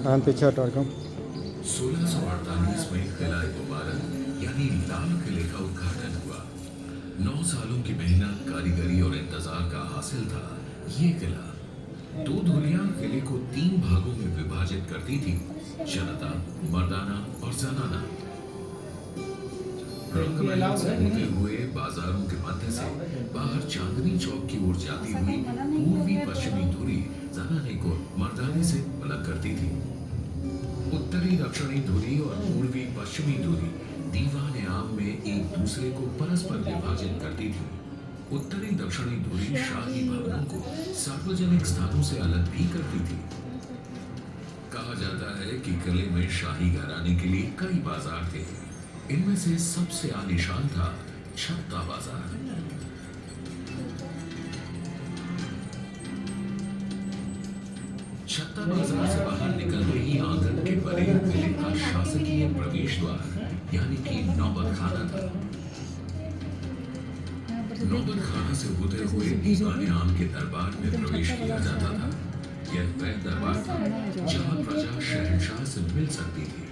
हाँ पीछे हटो कम। 1648 में किला मुबारक यानी लाल किले का उद्घाटन हुआ। 9 सालों की मेहनत, कारीगरी और इंतजार का हासिल था ये किला। 2 धुरियां किले को 3 भागों में विभाजित करती थी, जनता, मर्दाना और जनाना। रंगमहल से होते हुए बाजारों के मध्य से बाहर चांदनी चौक की ओर जाती हुई पूर्वी पश्चिमी धुरी जनाने को मर्दाने से अलग करती थी। उत्तरी दक्षिणी धुरी और पूर्वी पश्चिमी धुरी दीवान आम में एक दूसरे को परस्पर विभाजित करती थी। उत्तरी दक्षिणी धुरी शाही भवनों को सार्वजनिक स्थानों से अलग भी करती थी। कहा जाता है कि किले में शाही घराने के लिए कई बाजार थे। इनमें से सबसे आलीशान था छत्ता बाजार। छत्ता बाजार से बाहर निकलते ही आंगन के परे किले का शासकीय प्रवेश द्वार यानी कि नौबत खाना था। नौबत खाना से होते हुए दीवाने आम के दरबार में प्रवेश किया जाता था। यह वह दरबार था जहां प्रजा शहंशाह से मिल सकती थी।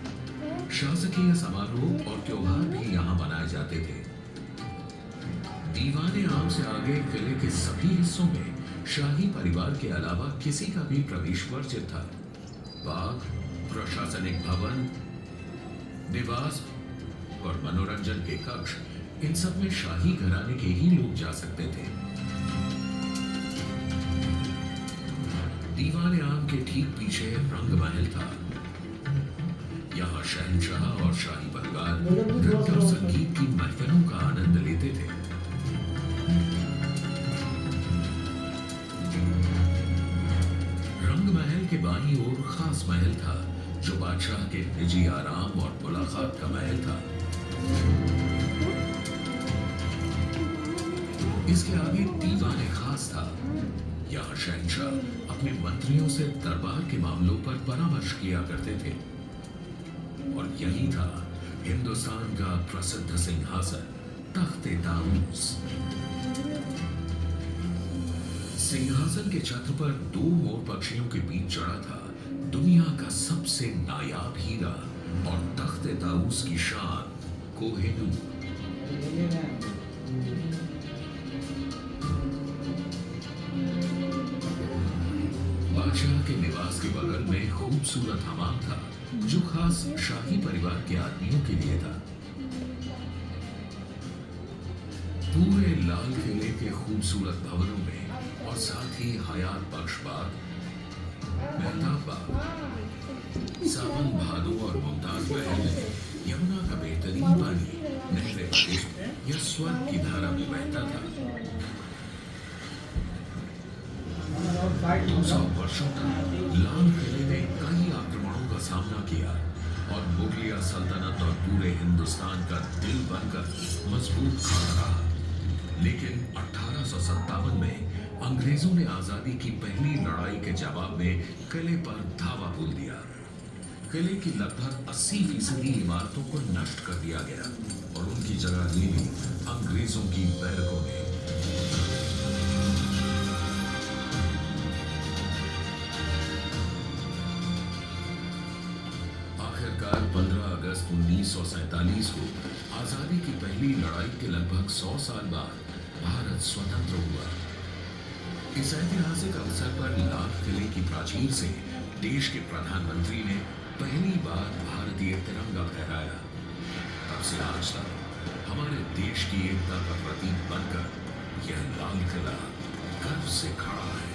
शासकीय समारोह और त्योहार भी यहाँ मनाए जाते थे। दीवाने आम से आगे किले के सभी हिस्सों में शाही परिवार के अलावा किसी का भी प्रवेश वर्जित था। बाग, प्रशासनिक भवन, निवास और मनोरंजन के कक्ष, इन सब में शाही घराने के ही लोग जा सकते थे। दीवाने आम के ठीक पीछे रंगमहल था। यहाँ शहंशाह और शाही परिवार नृत्य और संगीत की महफिलों का आनंद लेते थे। रंगमहल के बाईं ओर खास महल था जो बादशाह के निजी आराम और मुलाकात का महल था। इसके आगे दीवाने खास था। यहाँ शहंशाह अपने मंत्रियों से दरबार के मामलों पर परामर्श किया करते थे। और यही था हिंदुस्तान का प्रसिद्ध सिंहासन तख्ते ताऊस। सिंहासन के छत्र पर 2 मोर पक्षियों के बीच चढ़ा था दुनिया का सबसे नायाब हीरा और तख्ते ताऊस की शान कोहिनूर। बादशाह के निवास के बगल में खूबसूरत हमाम था जो खास शाही परिवार के आदमियों के लिए था। पूरे लाल किले के खूबसूरत भवनों में और साथ ही हयात बख्श बाग, मेहताब बाग, सावन भादो और मुमताज महल में यमुना का बेहतरीन पानी नहरे पुष्प या स्वर्ग की धारा में बहता था। 200 वर्षों तक लाल किले ने कई आक्रमणों का सामना किया और मुगलिया सल्तनत और पूरे हिंदुस्तान का दिल बनकर मजबूत खड़ा रहा। लेकिन 1857 में अंग्रेजों ने आजादी की पहली लड़ाई के जवाब में किले पर धावा बोल दिया। किले की लगभग 80% इमारतों को नष्ट कर दिया गया और उनकी जगह ले ली अंग्रेजों की बैरकों ने। आखिरकार 15 अगस्त 1947 को आजादी की पहली लड़ाई के लगभग 100 साल बाद भारत स्वतंत्र हुआ। इस ऐतिहासिक अवसर पर लाल किले की प्राचीर से देश के प्रधानमंत्री ने पहली बार भारतीय तिरंगा फहराया। तब से आज तक हमारे देश की एकता का प्रतीक बनकर यह लाल किला गर्व से खड़ा है।